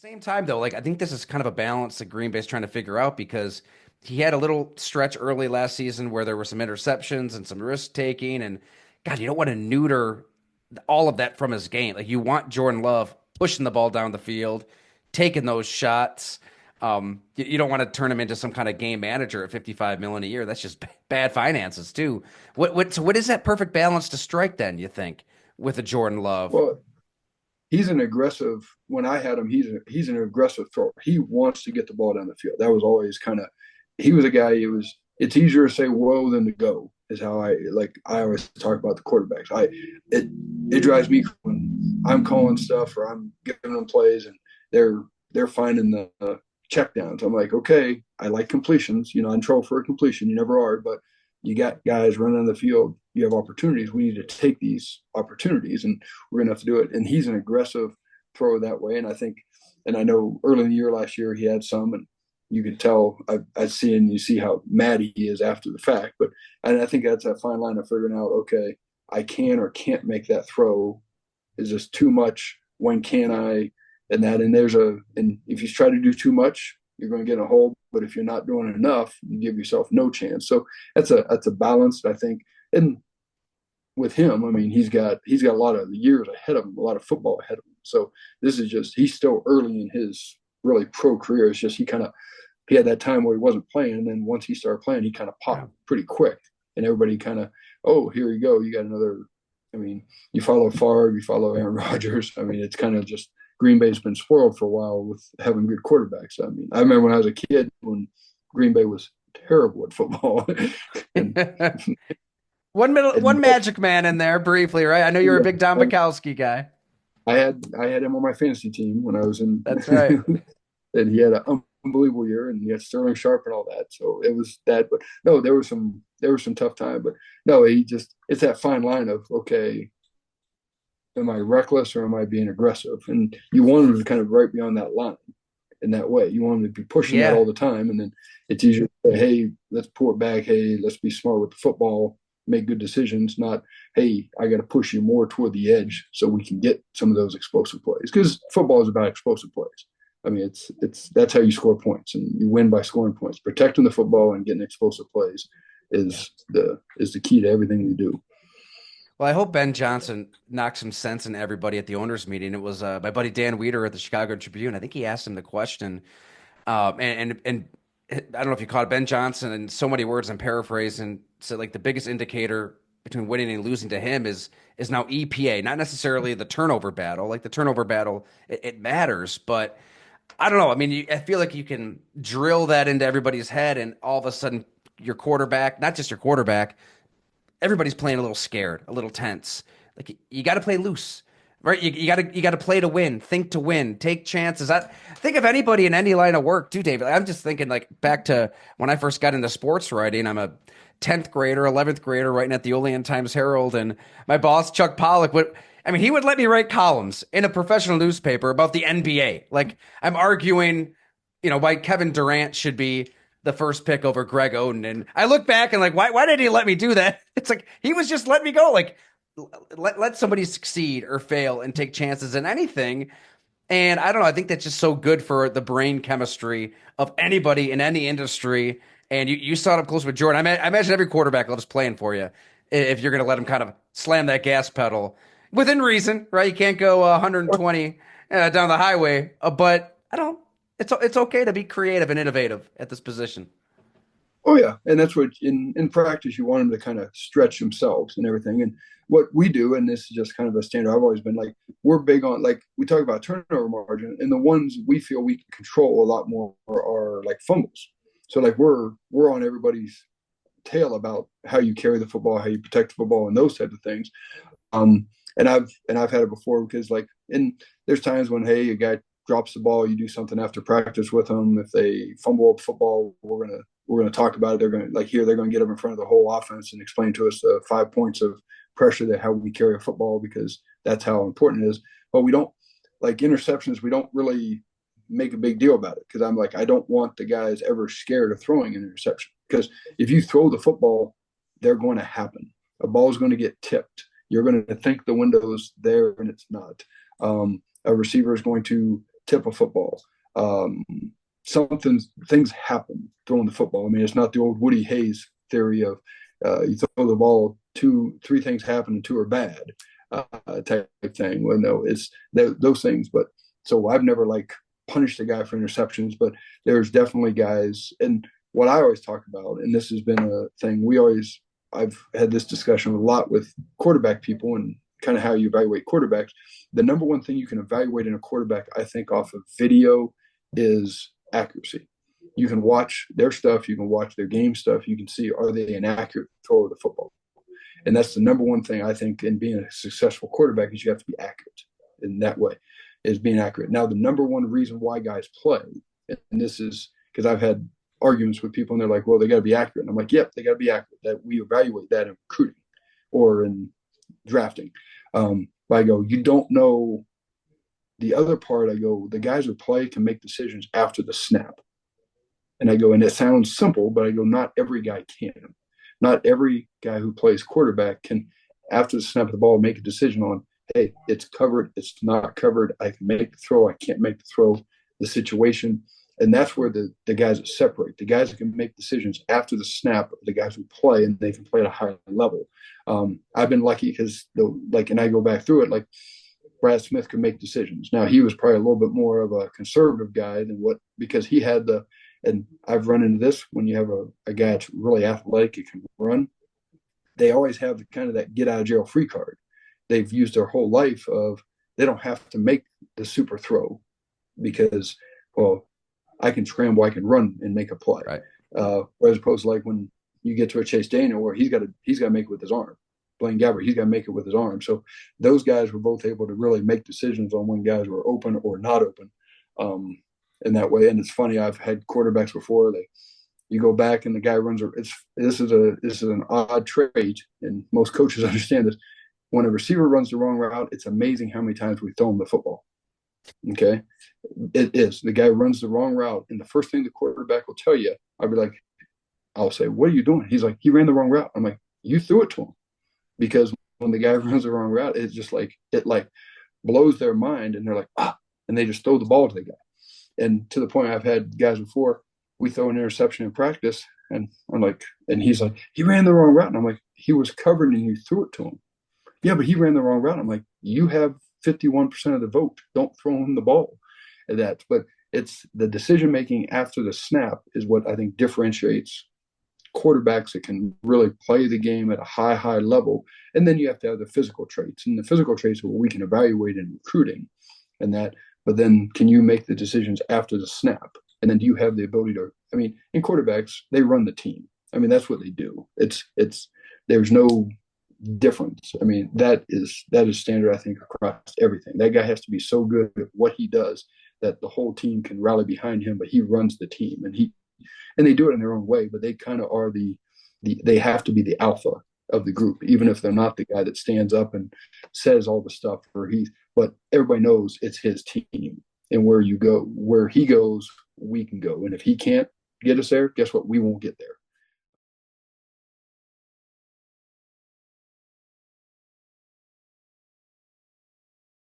Same time though, like I think this is kind of a balance that Green Bay's trying to figure out because he had a little stretch early last season where there were some interceptions and some risk taking, and God, you don't want to neuter all of that from his game. Like you want Jordan Love pushing the ball down the field, taking those shots. You don't want to turn him into some kind of game manager at 55 million a year. That's just bad finances too. So what is that perfect balance to strike then, you think, with a Jordan Love? Well, he's an aggressive. When I had him, he's an aggressive thrower. He wants to get the ball down the field. That was always kind of. He was a guy. It's easier to say whoa than to go. Is how I always talk about the quarterbacks. It it drives me when I'm calling stuff or I'm giving them plays and they're finding the check downs. I'm like, okay, I like completions. I'm in trouble for a completion. You never are, but you got guys running on the field. You have opportunities. We need to take these opportunities, and we're going to have to do it. And he's an aggressive thrower that way. And I think, and I know early in the year last year he had some, and you could tell. I see, and you see how mad he is after the fact. But and I think that's a fine line of figuring out. Okay, I can or can't make that throw. Is this too much? When can I? And if you try to do too much, you're going to get in a hole. But if you're not doing enough, you give yourself no chance. So that's a balance, I think. And with him, I mean, he's got a lot of years ahead of him, a lot of football ahead of him. So this is just he's still early in his really pro career. It's just he had that time where he wasn't playing, and then once he started playing, he kind of Yeah. popped pretty quick, and everybody kind of, oh, here you go, you got another. I mean, you follow Favre, you follow Aaron Rodgers. I mean, it's kind of just Green Bay's been spoiled for a while with having good quarterbacks. I mean, I remember when I was a kid when Green Bay was terrible at football, and One and magic man in there briefly, right? I know you're a big Don yeah, Bukowski guy. I had him on my fantasy team when I was in, That's right. and he had an unbelievable year, and he had Sterling Sharp and all that. So it was that, but no, there was some tough time, but no, it's that fine line of okay, am I reckless or am I being aggressive? And you want him to kind of right beyond that line in that way. You want him to be pushing that Yeah. all the time, and then it's easier to say, hey, let's pull it back. Hey, let's be smart with the football, make good decisions. Not, hey, I got to push you more toward the edge so we can get some of those explosive plays because football is about explosive plays. I mean, it's that's how you score points, and you win by scoring points. Protecting the football and getting explosive plays is the key to everything you do. Well, I hope Ben Johnson knocked some sense in everybody at the owners' meeting. It was my buddy Dan Weeder at the Chicago Tribune. I think he asked him the question, and I don't know if you caught it. Ben Johnson, in so many words, I'm paraphrasing, said like the biggest indicator between winning and losing to him is now EPA, not necessarily the turnover battle. Like the turnover battle, it matters, but I don't know. I mean, I feel like you can drill that into everybody's head, and all of a sudden, your quarterback, not just your quarterback, everybody's playing a little scared, a little tense. Like you got to play loose, right? You got to play to win, think to win, take chances. I think of anybody in any line of work too, David. I'm just thinking like back to when I first got into sports writing. I'm a 10th grader, 11th grader, writing at the Olean Times Herald, and my boss Chuck Pollock would. I mean, he would let me write columns in a professional newspaper about the NBA. Like I'm arguing, why Kevin Durant should be the first pick over Greg Oden. And I look back and like, why did he let me do that? It's like he was just letting me go. Like, let somebody succeed or fail and take chances in anything. And I don't know. I think that's just so good for the brain chemistry of anybody in any industry. And you saw it up close with Jordan. I imagine every quarterback loves playing for you if you're going to let him kind of slam that gas pedal within reason, right? You can't go 120 down the highway, but I don't. It's okay to be creative and innovative at this position. Oh yeah, and that's what in practice you want them to kind of stretch themselves and everything. And what we do, and this is just kind of a standard. I've always been like we're big on like we talk about turnover margin, and the ones we feel we can control a lot more are like fumbles. So like we're on everybody's tail about how you carry the football, how you protect the football, and those types of things. Um, and I've had it before because like and there's times when hey a guy drops the ball, you do something after practice with them. If they fumble up football, we're gonna talk about it. They're gonna like here they're gonna get up in front of the whole offense and explain to us the 5 points of pressure that how we carry a football because that's how important it is. But we don't like interceptions. We don't really make a big deal about it because I'm like I don't want the guys ever scared of throwing an interception because if you throw the football, they're going to happen. A ball is going to get tipped. You're going to think the window's there and it's not. A receiver is going to tip a football. Um, Something things happen throwing the football. I mean, it's not the old Woody Hayes theory of you throw the ball, three things happen and two are bad type thing. Well, no, it's those things. But so I've never like punished a guy for interceptions, but there's definitely guys. And what I always talk about, and this has been a thing I've had this discussion a lot with quarterback people and kind of how you evaluate quarterbacks. The number one thing you can evaluate in a quarterback, I think, off of video is accuracy. You can watch their stuff, you can watch their game stuff, you can see are they an accurate thrower of the football. And that's the number one thing I think in being a successful quarterback is you have to be accurate in that way, is being accurate. Now, the number one reason why guys play, and this is because I've had arguments with people and they're like, well, they got to be accurate. And I'm like, yep, they got to be accurate. That we evaluate that in recruiting or in drafting. But I go, you don't know the other part. I go, the guys who play can make decisions after the snap. And I go, and it sounds simple, but I go, not every guy can. Not every guy who plays quarterback can, after the snap of the ball, make a decision on, hey, it's covered, it's not covered. I can make the throw, I can't make the throw, the situation. And that's where the guys that separate. The guys that can make decisions after the snap are the guys who play, and they can play at a higher level. I've been lucky because, and I go back through it, like Brad Smith could make decisions. Now, he was probably a little bit more of a conservative guy because he had and I've run into this when you have a guy that's really athletic, he can run. They always have kind of that get out of jail free card. They've used their whole life of they don't have to make the super throw because, well, I can scramble, I can run and make a play. Right. As opposed to like when you get to a Chase Daniel where he's got to make it with his arm. Blaine Gabbert, he's got to make it with his arm. So those guys were both able to really make decisions on when guys were open or not open in that way. And it's funny, I've had quarterbacks before. You go back and the guy runs. This is an odd trait, and most coaches understand this. When a receiver runs the wrong route, it's amazing how many times we throw him the football. Okay, it is. The guy runs the wrong route, and the first thing the quarterback will tell you, I'll say, "What are you doing?" He's like, "He ran the wrong route." I'm like, "You threw it to him," because when the guy runs the wrong route, it's just like it blows their mind, and they're like, and they just throw the ball to the guy. And to the point, I've had guys before. We throw an interception in practice, and I'm like, and he's like, he ran the wrong route, and I'm like, he was covered, and you threw it to him. Yeah, but he ran the wrong route. I'm like, you have 51% of the vote. Don't throw him the ball. But it's the decision making after the snap is what I think differentiates quarterbacks that can really play the game at a high level. And then you have to have the physical traits, and the physical traits are what we can evaluate in recruiting, and that. But then, can you make the decisions after the snap? And then, do you have the ability to? I mean, in quarterbacks, they run the team. I mean, that's what they do. It's there's no difference. I mean, that is standard, I think, across everything. That guy has to be so good at what he does that the whole team can rally behind him, but he runs the team, and they do it in their own way, but they kind of are they have to be the alpha of the group, even if they're not the guy that stands up and says all the stuff but everybody knows it's his team, and where he goes, we can go. And if he can't get us there, guess what? We won't get there.